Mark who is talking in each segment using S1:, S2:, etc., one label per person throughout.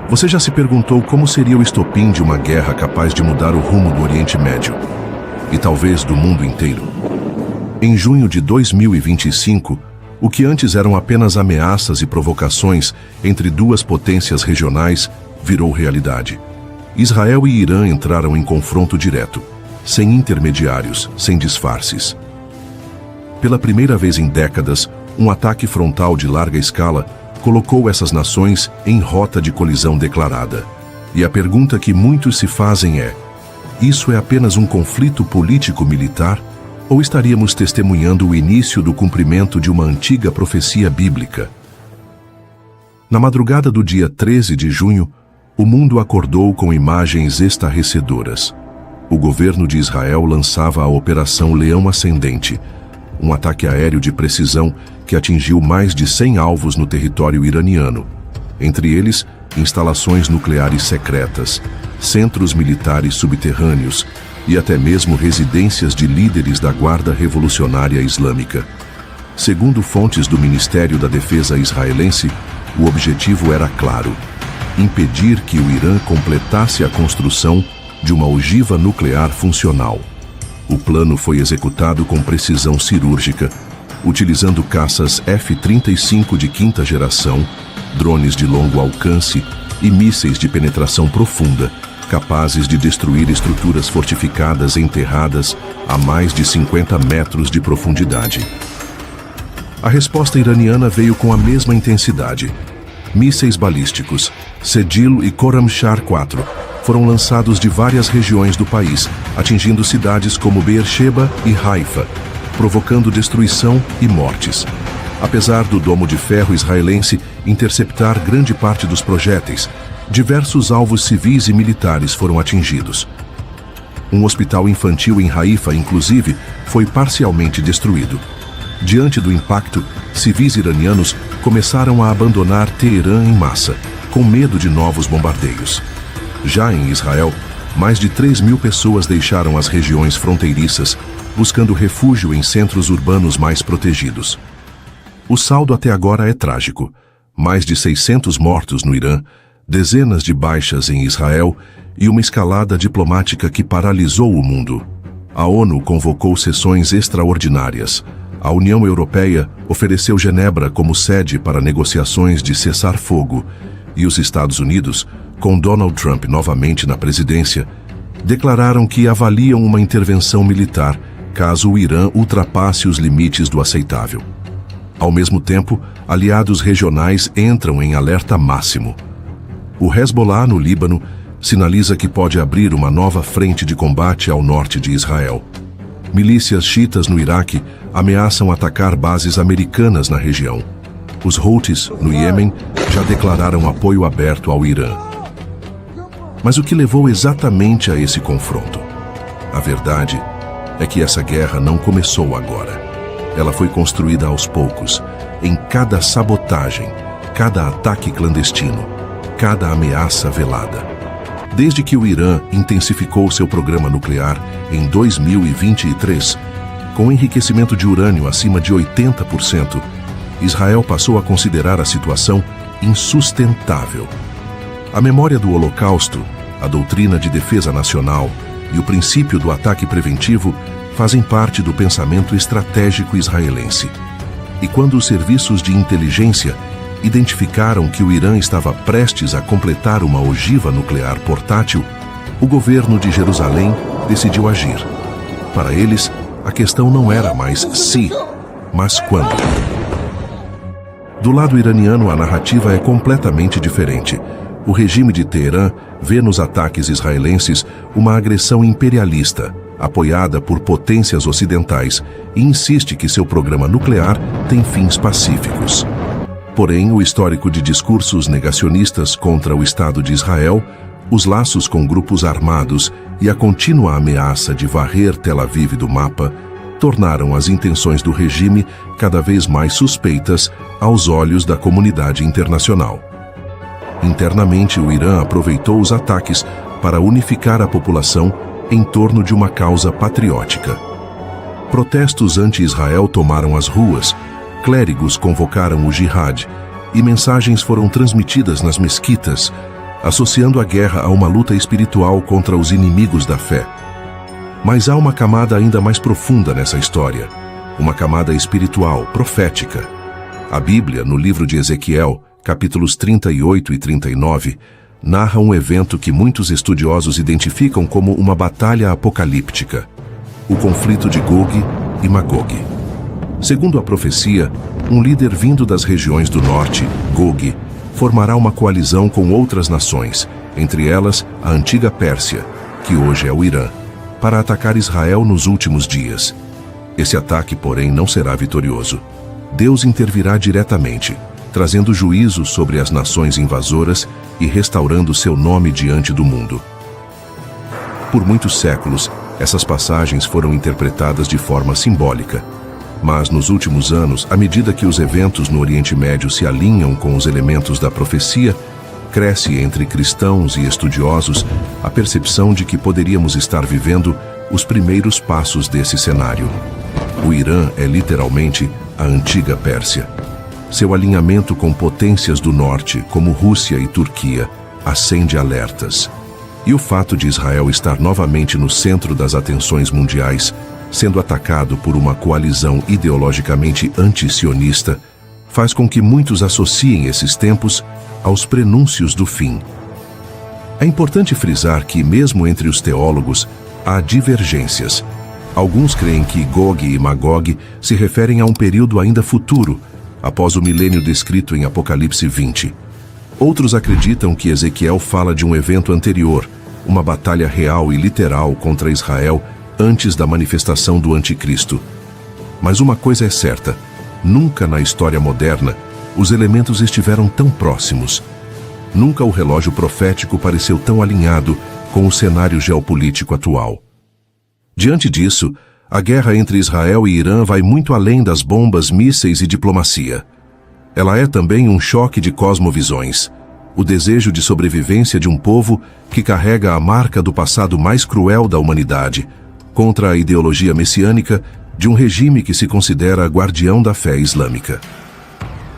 S1: Você já se perguntou como seria o estopim de uma guerra capaz de mudar o rumo do Oriente Médio? E talvez do mundo inteiro? Em junho de 2025, o que antes eram apenas ameaças e provocações entre duas potências regionais virou realidade. Israel e Irã entraram em confronto direto, sem intermediários, sem disfarces. Pela primeira vez em décadas, um ataque frontal de larga escala colocou essas nações em rota de colisão declarada. E a pergunta que muitos se fazem é: isso é apenas um conflito político-militar? Ou estaríamos testemunhando o início do cumprimento de uma antiga profecia bíblica? Na madrugada do dia 13 de junho, o mundo acordou com imagens estarrecedoras. O governo de Israel lançava a Operação Leão Ascendente, um ataque aéreo de precisão que atingiu mais de 100 alvos no território iraniano, entre eles instalações nucleares secretas, centros militares subterrâneos e até mesmo residências de líderes da Guarda Revolucionária Islâmica. Segundo fontes do Ministério da Defesa israelense, o objetivo era claro: impedir que o Irã completasse a construção de uma ogiva nuclear funcional. O plano foi executado com precisão cirúrgica, utilizando caças F-35 de quinta geração, drones de longo alcance e mísseis de penetração profunda, capazes de destruir estruturas fortificadas enterradas a mais de 50 metros de profundidade. A resposta iraniana veio com a mesma intensidade. Mísseis balísticos, Sedil e Khorramshahr-4, foram lançados de várias regiões do país, atingindo cidades como Beersheba e Haifa, provocando destruição e mortes. Apesar do domo de ferro israelense interceptar grande parte dos projéteis, diversos alvos civis e militares foram atingidos. Um hospital infantil em Haifa, inclusive, foi parcialmente destruído. Diante do impacto, civis iranianos começaram a abandonar Teherã em massa, com medo de novos bombardeios. Já em Israel, mais de 3.000 pessoas deixaram as regiões fronteiriças, buscando refúgio em centros urbanos mais protegidos. O saldo até agora é trágico: mais de 600 mortos no Irã, dezenas de baixas em Israel e uma escalada diplomática que paralisou o mundo. A ONU convocou sessões extraordinárias. A União Europeia ofereceu Genebra como sede para negociações de cessar-fogo, e os Estados Unidos, com Donald Trump novamente na presidência, declararam que avaliam uma intervenção militar caso o Irã ultrapasse os limites do aceitável. Ao mesmo tempo, aliados regionais entram em alerta máximo. O Hezbollah, no Líbano, sinaliza que pode abrir uma nova frente de combate ao norte de Israel. Milícias xiitas no Iraque ameaçam atacar bases americanas na região. Os Houthis, no Iêmen, já declararam apoio aberto ao Irã. Mas o que levou exatamente a esse confronto? A verdade é que essa guerra não começou agora. Ela foi construída aos poucos, em cada sabotagem, cada ataque clandestino, cada ameaça velada. Desde que o Irã intensificou seu programa nuclear em 2023, com enriquecimento de urânio acima de 80%, Israel passou a considerar a situação insustentável. A memória do Holocausto, a doutrina de defesa nacional e o princípio do ataque preventivo fazem parte do pensamento estratégico israelense. E quando os serviços de inteligência identificaram que o Irã estava prestes a completar uma ogiva nuclear portátil, o governo de Jerusalém decidiu agir. Para eles, a questão não era mais se, mas quando. Do lado iraniano, a narrativa é completamente diferente. O regime de Teherã vê nos ataques israelenses uma agressão imperialista, apoiada por potências ocidentais, e insiste que seu programa nuclear tem fins pacíficos. Porém, o histórico de discursos negacionistas contra o Estado de Israel, os laços com grupos armados e a contínua ameaça de varrer Tel Aviv do mapa tornaram as intenções do regime cada vez mais suspeitas aos olhos da comunidade internacional. Internamente, o Irã aproveitou os ataques para unificar a população em torno de uma causa patriótica. Protestos anti-Israel tomaram as ruas, clérigos convocaram o jihad e mensagens foram transmitidas nas mesquitas, associando a guerra a uma luta espiritual contra os inimigos da fé. Mas há uma camada ainda mais profunda nessa história, uma camada espiritual, profética. A Bíblia, no livro de Ezequiel, capítulos 38 e 39, narra um evento que muitos estudiosos identificam como uma batalha apocalíptica, o conflito de Gog e Magog. Segundo a profecia, um líder vindo das regiões do norte, Gog, formará uma coalizão com outras nações, entre elas a antiga Pérsia, que hoje é o Irã, para atacar Israel nos últimos dias. Esse ataque, porém, não será vitorioso. Deus intervirá diretamente, trazendo juízo sobre as nações invasoras e restaurando seu nome diante do mundo. Por muitos séculos, essas passagens foram interpretadas de forma simbólica. Mas nos últimos anos, à medida que os eventos no Oriente Médio se alinham com os elementos da profecia, cresce entre cristãos e estudiosos a percepção de que poderíamos estar vivendo os primeiros passos desse cenário. O Irã é literalmente a antiga Pérsia. Seu alinhamento com potências do norte, como Rússia e Turquia, acende alertas. E o fato de Israel estar novamente no centro das atenções mundiais, sendo atacado por uma coalizão ideologicamente anti-sionista, faz com que muitos associem esses tempos aos prenúncios do fim. É importante frisar que, mesmo entre os teólogos, há divergências. Alguns creem que Gog e Magog se referem a um período ainda futuro, após o milênio descrito em Apocalipse 20. Outros acreditam que Ezequiel fala de um evento anterior, uma batalha real e literal contra Israel antes da manifestação do Anticristo. Mas uma coisa é certa: nunca na história moderna os elementos estiveram tão próximos. Nunca o relógio profético pareceu tão alinhado com o cenário geopolítico atual. Diante disso, a guerra entre Israel e Irã vai muito além das bombas, mísseis e diplomacia. Ela é também um choque de cosmovisões, o desejo de sobrevivência de um povo que carrega a marca do passado mais cruel da humanidade, contra a ideologia messiânica de um regime que se considera guardião da fé islâmica.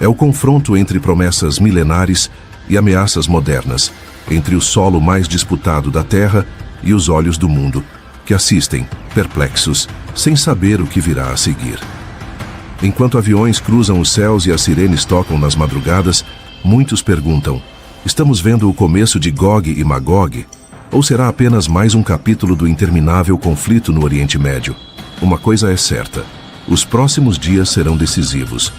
S1: É o confronto entre promessas milenares e ameaças modernas, entre o solo mais disputado da terra e os olhos do mundo, que assistem, perplexos, sem saber o que virá a seguir. Enquanto aviões cruzam os céus e as sirenes tocam nas madrugadas, muitos perguntam: estamos vendo o começo de Gog e Magog? Ou será apenas mais um capítulo do interminável conflito no Oriente Médio? Uma coisa é certa: os próximos dias serão decisivos.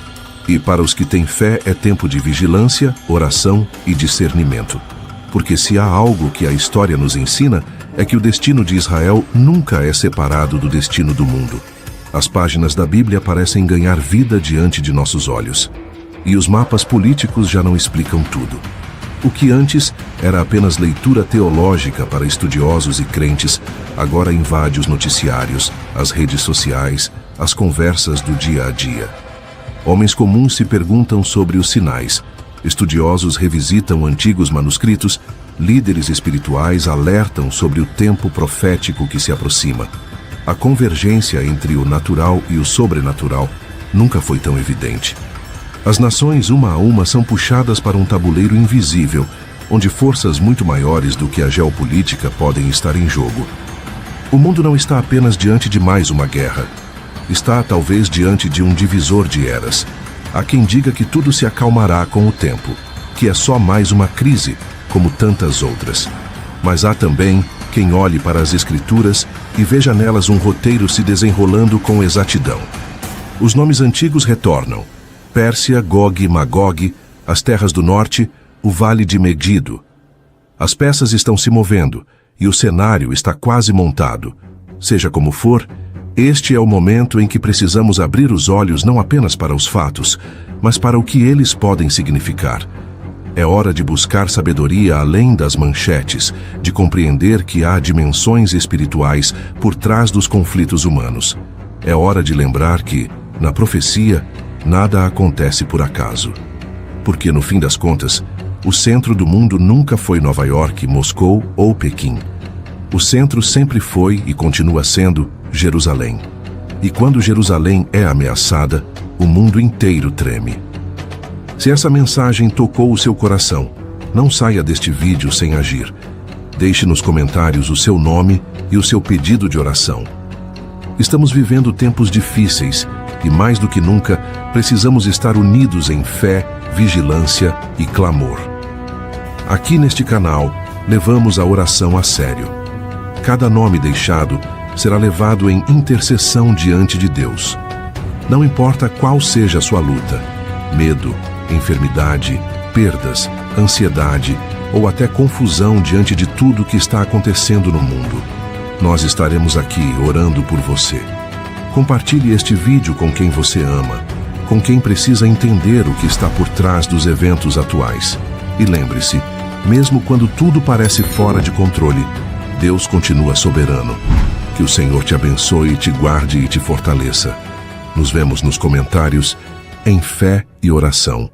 S1: E para os que têm fé é tempo de vigilância, oração e discernimento. Porque se há algo que a história nos ensina, é que o destino de Israel nunca é separado do destino do mundo. As páginas da Bíblia parecem ganhar vida diante de nossos olhos. E os mapas políticos já não explicam tudo. O que antes era apenas leitura teológica para estudiosos e crentes, agora invade os noticiários, as redes sociais, as conversas do dia a dia. Homens comuns se perguntam sobre os sinais, estudiosos revisitam antigos manuscritos, líderes espirituais alertam sobre o tempo profético que se aproxima. A convergência entre o natural e o sobrenatural nunca foi tão evidente. As nações, uma a uma, são puxadas para um tabuleiro invisível, onde forças muito maiores do que a geopolítica podem estar em jogo. O mundo não está apenas diante de mais uma guerra. Está, talvez, diante de um divisor de eras. Há quem diga que tudo se acalmará com o tempo, que é só mais uma crise, como tantas outras. Mas há também quem olhe para as Escrituras e veja nelas um roteiro se desenrolando com exatidão. Os nomes antigos retornam: Pérsia, Gog e Magog, as terras do norte, o vale de Megido. As peças estão se movendo e o cenário está quase montado. Seja como for, este é o momento em que precisamos abrir os olhos não apenas para os fatos, mas para o que eles podem significar. É hora de buscar sabedoria além das manchetes, de compreender que há dimensões espirituais por trás dos conflitos humanos. É hora de lembrar que, na profecia, nada acontece por acaso. Porque, no fim das contas, o centro do mundo nunca foi Nova York, Moscou ou Pequim. O centro sempre foi e continua sendo Jerusalém. E quando Jerusalém é ameaçada, o mundo inteiro treme. Se essa mensagem tocou o seu coração, Não saia deste vídeo sem agir. Deixe nos comentários o seu nome e o seu pedido de oração. Estamos vivendo tempos difíceis e, mais do que nunca, precisamos estar unidos em fé, vigilância e clamor. Aqui neste canal, levamos a oração a sério. Cada nome deixado será levado em intercessão diante de Deus. Não importa qual seja a sua luta, medo, enfermidade, perdas, ansiedade ou até confusão diante de tudo que está acontecendo no mundo. Nós estaremos aqui orando por você. Compartilhe este vídeo com quem você ama, com quem precisa entender o que está por trás dos eventos atuais. E lembre-se, mesmo quando tudo parece fora de controle, Deus continua soberano. Que o Senhor te abençoe, te guarde e te fortaleça. Nos vemos nos comentários em fé e oração.